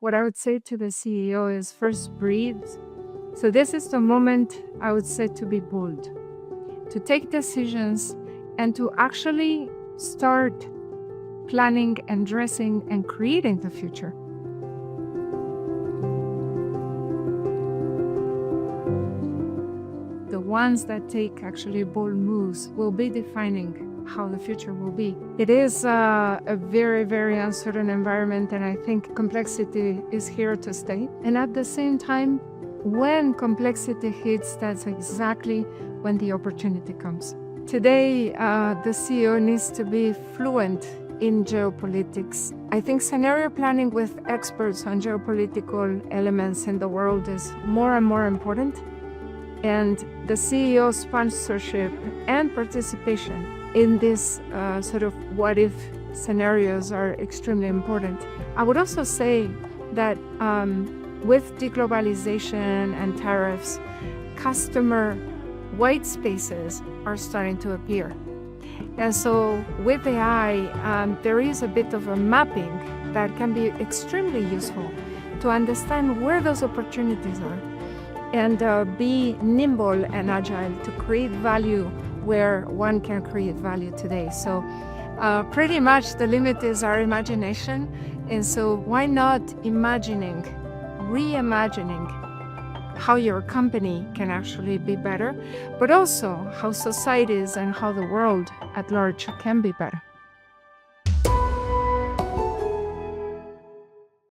what I would say to the CEO is first breathe. So this is the moment I would say to be bold, to take decisions and to actually start planning and dressing and creating the future. The ones that take actually bold moves will be defining how the future will be. It is a very, very uncertain environment, and I think complexity is here to stay. And at the same time, when complexity hits, that's exactly when the opportunity comes. Today, the CEO needs to be fluent in geopolitics. I think scenario planning with experts on geopolitical elements in the world is more and more important. And the CEO sponsorship and participation in this sort of what-if scenarios are extremely important. I would also say that with deglobalization and tariffs, customer white spaces are starting to appear. And so with AI, there is a bit of a mapping that can be extremely useful to understand where those opportunities are and be nimble and agile to create value where one can create value today. So pretty much the limit is our imagination. And so why not reimagining how your company can actually be better, but also how societies and how the world at large can be better.